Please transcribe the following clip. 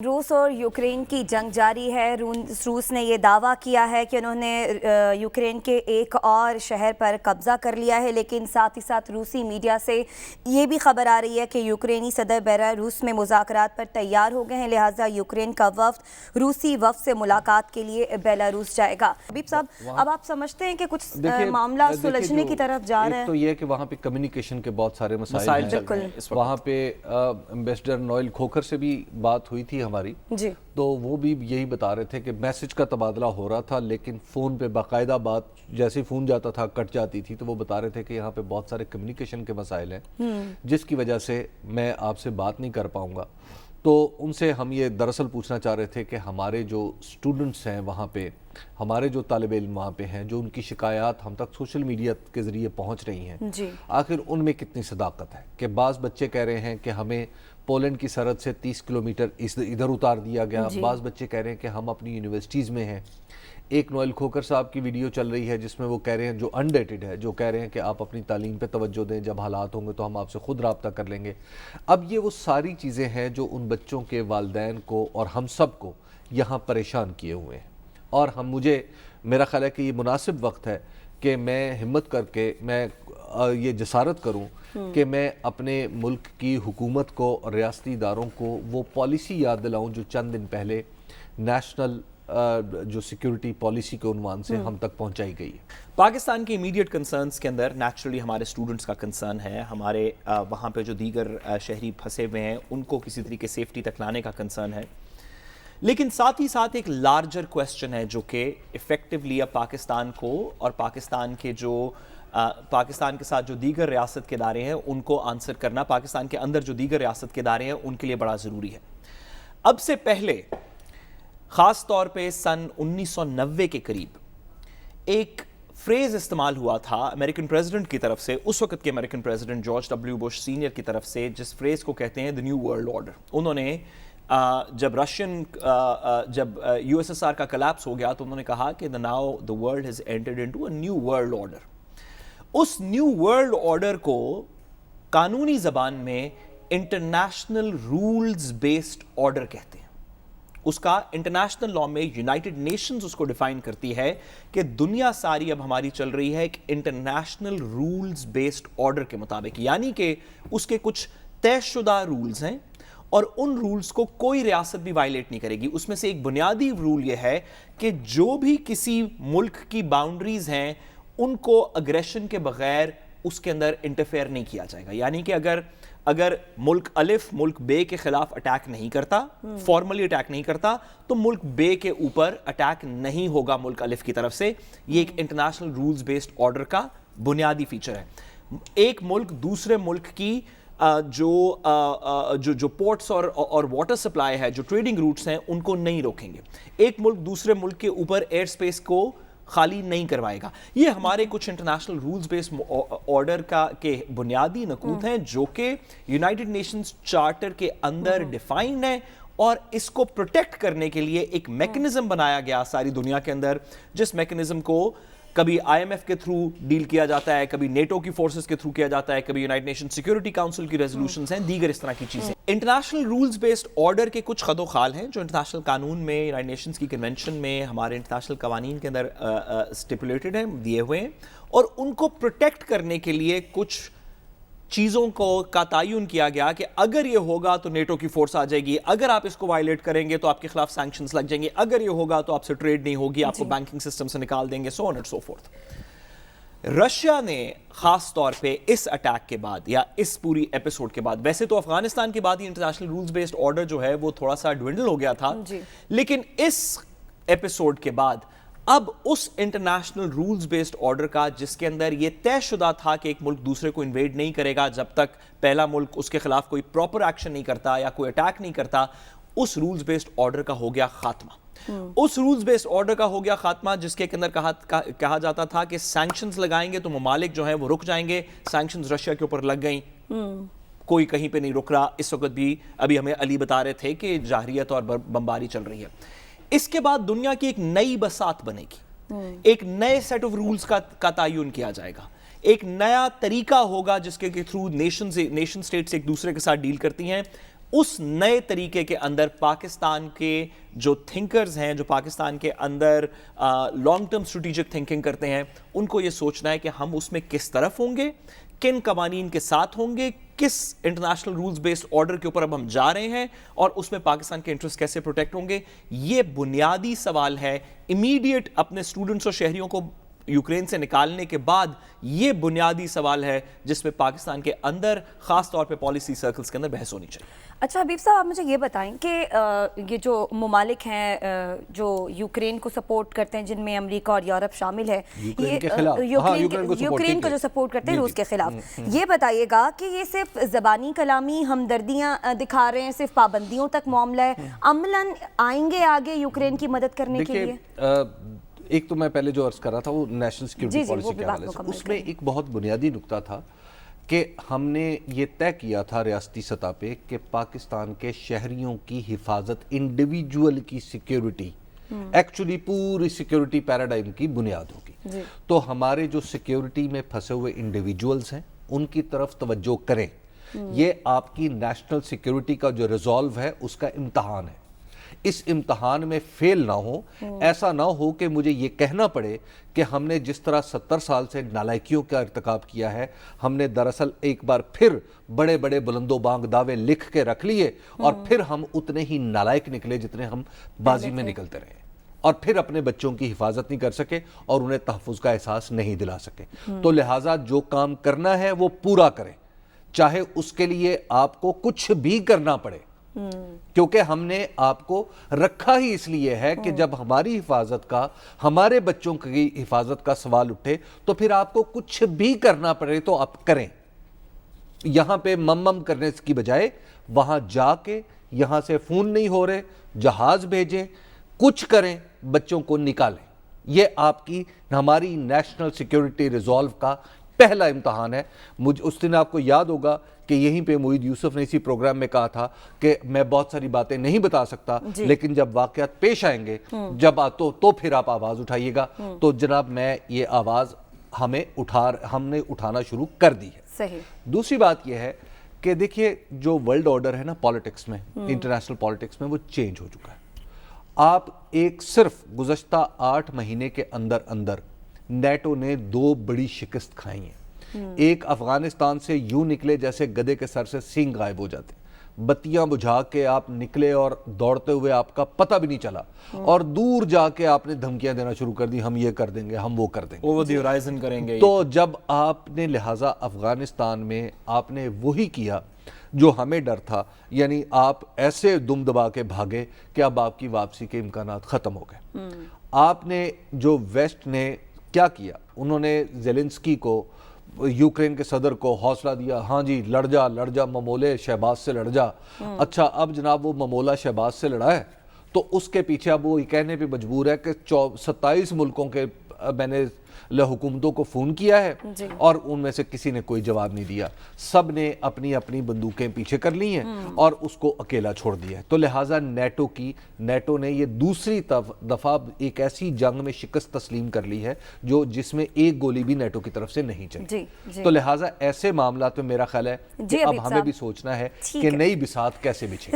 روس اور یوکرین کی جنگ جاری ہے۔ روس نے یہ دعویٰ کیا ہے کہ انہوں نے یوکرین کے ایک اور شہر پر قبضہ کر لیا ہے، لیکن ساتھ ہی ساتھ روسی میڈیا سے یہ بھی خبر آ رہی ہے کہ یوکرینی صدر بیلاروس میں مذاکرات پر تیار ہو گئے ہیں، لہٰذا یوکرین کا وفد روسی وفد سے ملاقات کے لیے بیلاروس جائے گا۔ حبیب صاحب، اب آپ سمجھتے ہیں کہ کچھ معاملہ سلجھنے کی طرف جا رہا ہے؟ تو یہ کہ وہاں پہ کمیونیکیشن کے بہت سارے مسائل ہیں۔ وہاں پہ ایمبیسڈر نوئل کھوکھر سے بھی بات ہوئی تھی ہماری، تو وہ بھی یہی بتا رہے تھے کہ میسج کا تبادلہ ہو رہا تھا، لیکن فون پہ باقاعدہ بات جیسے فون جاتا تھا کٹ جاتی تھی، تو وہ بتا رہے تھے کہ یہاں پہ بہت سارے کمیونیکیشن کے مسائل ہیں جس کی وجہ سے میں آپ سے بات نہیں کر پاؤں گا۔ تو ان سے ہم یہ دراصل پوچھنا چاہ رہے تھے کہ ہمارے جو سٹوڈنٹس ہیں وہاں پہ، ہمارے جو طالب علم وہاں پہ ہیں، جو ان کی شکایات ہم تک سوشل میڈیا کے ذریعے پہنچ رہی ہیں، آخر ان میں کتنی صداقت ہے؟ کہ بعض بچے کہہ رہے ہیں کہ ہمیں پولینڈ کی سرحد سے 30 کلومیٹر ادھر اتار دیا گیا، بعض بچے کہہ رہے ہیں کہ ہم اپنی یونیورسٹیز میں ہیں۔ ایک نوئل کھوکھر صاحب کی ویڈیو چل رہی ہے جس میں وہ کہہ رہے ہیں، جو انڈیٹڈ ہے، جو کہہ رہے ہیں کہ آپ اپنی تعلیم پہ توجہ دیں، جب حالات ہوں گے تو ہم آپ سے خود رابطہ کر لیں گے۔ اب یہ وہ ساری چیزیں ہیں جو ان بچوں کے والدین کو اور ہم سب کو یہاں پریشان کیے ہوئے ہیں، اور میرا خیال ہے کہ یہ مناسب وقت ہے کہ میں ہمت کر کے میں یہ جسارت کروں کہ میں اپنے ملک کی حکومت کو اور ریاستی اداروں کو وہ پالیسی یاد دلاؤں جو چند دن پہلے نیشنل جو سیکیورٹی پالیسی کے عنوان سے ہم تک پہنچائی گئی ہے۔ پاکستان کے امیڈیٹ کنسرنز کے اندر نیچرلی ہمارے اسٹوڈنٹس کا کنسرن ہے، ہمارے وہاں پہ جو دیگر شہری پھنسے ہوئے ہیں ان کو کسی طریقے سیفٹی تک لانے کا کنسرن ہے، لیکن ساتھ ہی ساتھ ایک لارجر کویسچن ہے جو کہ ایفیکٹولی اب پاکستان کو اور پاکستان کے ساتھ جو دیگر ریاست کے ادارے ہیں ان کو آنسر کرنا، پاکستان کے اندر جو دیگر ریاست کے ادارے ہیں ان کے لیے بڑا ضروری ہے۔ اب سے پہلے خاص طور پہ سن 1990 کے قریب ایک فریز استعمال ہوا تھا امریکن پریزیڈنٹ کی طرف سے، اس وقت کے American president George W Bush senior کی طرف سے، جس فریز کو کہتے ہیں دی نیو ورلڈ آرڈر۔ انہوں نے جب یو ایس ایس آر کا کلیپس ہو گیا تو انہوں نے کہا کہ now the world has entered into a new world order. اس نیو ورلڈ آرڈر کو قانونی زبان میں انٹرنیشنل رولز بیسڈ آرڈر کہتے ہیں۔ اس کا انٹرنیشنل لاء میں یونائٹڈ نیشنز اس کو ڈیفائن کرتی ہے کہ دنیا ساری اب ہماری چل رہی ہے ایک انٹرنیشنل رولز بیسڈ آرڈر کے مطابق، یعنی کہ اس کے کچھ طے شدہ رولز ہیں اور ان رولز کو کوئی ریاست بھی وائلیٹ نہیں کرے گی۔ اس میں سے ایک بنیادی رول یہ ہے کہ جو بھی کسی ملک کی باؤنڈریز ہیں ان کو اگریشن کے بغیر اس کے اندر انٹرفیئر نہیں کیا جائے گا، یعنی کہ اگر ملک الف ملک بے کے خلاف اٹیک نہیں کرتا، فارملی اٹیک نہیں کرتا، تو ملک بے کے اوپر اٹیک نہیں ہوگا ملک الف کی طرف سے۔ یہ ایک انٹرنیشنل رولز بیسڈ آرڈر کا بنیادی فیچر ہے۔ ایک ملک دوسرے ملک کی جو پورٹس اور واٹر سپلائی ہے، جو ٹریڈنگ روٹس ہیں، ان کو نہیں روکیں گے۔ ایک ملک دوسرے ملک کے اوپر ایئر سپیس کو خالی نہیں کروائے گا۔ یہ ہمارے کچھ انٹرنیشنل رولز بیس آرڈر کے بنیادی نقوط ہیں جو کہ یونائٹڈ نیشنز چارٹر کے اندر ڈیفائنڈ ہیں، اور اس کو پروٹیکٹ کرنے کے لیے ایک میکنزم بنایا گیا ساری دنیا کے اندر، جس میکنزم کو کبھی آئی ایم ایف کے تھرو ڈیل کیا جاتا ہے، کبھی نیٹو کی فورسز کے تھرو کیا جاتا ہے، کبھی یونائٹڈ نیشن سیکیورٹی کاؤنسل کی ریزولوشنز ہیں، دیگر اس طرح کی چیزیں۔ انٹرنیشنل رولز بیسڈ آرڈر کے کچھ خد و خال ہیں جو انٹرنیشنل قانون میں، یونائٹڈ نیشنز کی کنونشن میں، ہمارے انٹرنیشنل قوانین کے اندر اسٹیپولیٹڈ ہیں، دیے ہوئے ہیں، اور ان کو پروٹیکٹ کرنے کے لیے کچھ چیزوں کا تعین کیا گیا کہ اگر یہ ہوگا تو نیٹو کی فورس آ جائے گی، اگر آپ اس کو وائلیٹ کریں گے تو آپ کے خلاف سینکشنز لگ جائیں گے، اگر یہ ہوگا تو آپ سے ٹریڈ نہیں ہوگی، آپ کو بینکنگ سسٹم سے نکال دیں گے، so on and so forth. Russia نے خاص طور پہ اس اٹیک کے بعد یا اس پوری ایپیسوڈ کے بعد، ویسے تو افغانستان کے بعد ہی انٹرنیشنل رولز بیسڈ آرڈر جو ہے وہ تھوڑا سا ڈوینڈل ہو گیا تھا، لیکن اس ایپیسوڈ کے بعد اب اس انٹرنیشنل رولز بیسڈ آرڈر کا، جس کے اندر یہ طے شدہ تھا کہ ایک ملک دوسرے کو انویڈ نہیں کرے گا جب تک پہلا ملک اس کے خلاف کوئی پراپر ایکشن نہیں کرتا یا کوئی اٹیک نہیں کرتا، اس رولز بیسڈ آرڈر کا ہو گیا خاتمہ۔ اس رولز بیسڈ آرڈر کا ہو گیا خاتمہ جس کے اندر کہا جاتا تھا کہ سینکشنز لگائیں گے تو ممالک جو ہیں وہ رک جائیں گے۔ سینکشنز رشیا کے اوپر لگ گئیں، کوئی کہیں پہ نہیں رک رہا۔ اس وقت بھی ابھی ہمیں علی بتا رہے تھے کہ جارحیت اور بمباری چل رہی ہے۔ اس کے بعد دنیا کی ایک نئی بساط بنے گی، ایک نئے سیٹ آف رولز کا تعین کیا جائے گا، ایک نیا طریقہ ہوگا جس کے تھرو نیشن سٹیٹس ایک دوسرے کے ساتھ ڈیل کرتی ہیں۔ اس نئے طریقے کے اندر پاکستان کے جو تھنکرز ہیں, جو پاکستان کے اندر لانگ ٹرم اسٹریٹجک تھنکنگ کرتے ہیں, ان کو یہ سوچنا ہے کہ ہم اس میں کس طرف ہوں گے, کن قوانین کے ساتھ ہوں گے, کس انٹرنیشنل رولز بیسڈ آرڈر کے اوپر اب ہم جا رہے ہیں, اور اس میں پاکستان کے انٹرسٹ کیسے پروٹیکٹ ہوں گے. یہ بنیادی سوال ہے. امیڈیٹ اپنے اسٹوڈنٹس اور شہریوں کو یوکرین سے نکالنے کے بعد یہ بنیادی سوال ہے جس پہ پاکستان کے اندر خاص طور پہ پالیسی سرکلز کے اندر بحث ہونی چاہیے. اچھا حبیب صاحب, آپ مجھے یہ بتائیں کہ یہ جو ممالک ہیں جو یوکرین کو سپورٹ کرتے ہیں, جن میں امریکہ اور یورپ شامل ہے, یوکرین کو جو سپورٹ کرتے ہیں روس کے خلاف, یہ بتائیے گا کہ یہ صرف زبانی کلامی ہمدردیاں دکھا رہے ہیں, صرف پابندیوں تک معاملہ ہے, عملاً آئیں گے آگے یوکرین کی مدد کرنے کے لیے؟ ایک تو میں پہلے جو عرض کر رہا تھا وہ نیشنل سیکیورٹی پالیسی کے حوالے سے, اس میں ایک بہت بنیادی نکتہ تھا کہ ہم نے یہ طے کیا تھا ریاستی سطح پہ کہ پاکستان کے شہریوں کی حفاظت, انڈیویجول کی سیکیورٹی ایکچولی پوری سیکیورٹی پیراڈائم کی بنیاد ہوگی. تو ہمارے جو سیکیورٹی میں پھنسے ہوئے انڈیویجولز ہیں ان کی طرف توجہ کریں. یہ آپ کی نیشنل سیکیورٹی کا جو ریزالو ہے اس کا امتحان ہے. اس امتحان میں فیل نہ ہو, ایسا نہ ہو کہ مجھے یہ کہنا پڑے کہ ہم نے جس طرح 70 سال سے نالائکیوں کا ارتکاب کیا ہے, ہم نے دراصل ایک بار پھر بڑے بڑے بلند و بانگ دعوے لکھ کے رکھ لیے اور پھر ہم اتنے ہی نالائک نکلے جتنے ہم بازی میں نکلتے رہے, اور پھر اپنے بچوں کی حفاظت نہیں کر سکے اور انہیں تحفظ کا احساس نہیں دلا سکے. تو لہٰذا جو کام کرنا ہے وہ پورا کریں, چاہے اس کے لیے آپ کو کچھ بھی کرنا پڑے, کیونکہ ہم نے آپ کو رکھا ہی اس لیے ہے کہ جب ہماری حفاظت کا, ہمارے بچوں کی حفاظت کا سوال اٹھے تو پھر آپ کو کچھ بھی کرنا پڑے تو آپ کریں. یہاں پہ مم کرنے کی بجائے وہاں جا کے, یہاں سے فون نہیں ہو رہے, جہاز بھیجیں, کچھ کریں, بچوں کو نکالیں. یہ آپ کی ہماری نیشنل سیکیورٹی ریزالو کا پہلا امتحان ہے. مجھے اس دن آپ کو یاد ہوگا کہ یہیں پہ معید یوسف نے اسی پروگرام میں کہا تھا کہ میں بہت ساری باتیں نہیں بتا سکتا, لیکن جب واقعات پیش آئیں گے جب تو پھر آپ آواز اٹھائیے گا. تو جناب میں یہ آواز ہم نے اٹھانا شروع کر دی ہے. صحیح. دوسری بات یہ ہے کہ دیکھیے جو ورلڈ آرڈر ہے نا پالیٹکس میں, انٹرنیشنل پالیٹکس میں, وہ چینج ہو چکا ہے. آپ ایک صرف گزشتہ 8 مہینے کے اندر نیٹو نے 2 بڑی شکست کھائی ہیں. ایک افغانستان سے یوں نکلے جیسے گدے کے سر سے سینگ غائب ہو جاتے, بتیاں بجھا کے آپ نکلے اور دوڑتے ہوئے آپ کا پتہ بھی نہیں چلا, اور دور جا کے آپ نے دھمکیاں دینا شروع کر دی, ہم یہ کر دیں گے, ہم وہ کر دیں گے, اوور دی ہورائزن کریں گے. تو جب آپ نے لہٰذا افغانستان میں آپ نے وہی کیا جو ہمیں ڈر تھا, یعنی آپ ایسے دم دبا کے بھاگے کہ اب آپ کی واپسی کے امکانات ختم ہو گئے. آپ نے جو ویسٹ نے کیا کیا, انہوں نے زیلنسکی کو, یوکرین کے صدر کو حوصلہ دیا, ہاں جی لڑ جا ممولے شہباز سے لڑ جا. اچھا اب جناب وہ ممولہ شہباز سے لڑا ہے تو اس کے پیچھے اب وہ یہ کہنے پہ مجبور ہے کہ 27 ملکوں کے میں نے حکومتوں کو فون کیا ہے اور ان میں سے کسی نے کوئی جواب نہیں دیا, سب نے اپنی اپنی بندوقیں پیچھے کر لی ہیں اور اس کو اکیلا چھوڑ دیا ہے. تو لہٰذا نیٹو نے یہ دوسری دفعہ ایک ایسی جنگ میں شکست تسلیم کر لی ہے جس میں ایک گولی بھی نیٹو کی طرف سے نہیں چلی. تو لہٰذا ایسے معاملات میں میرا خیال ہے کہ اب ہمیں بھی سوچنا ہے کہ نئی بساط کیسے بچھے.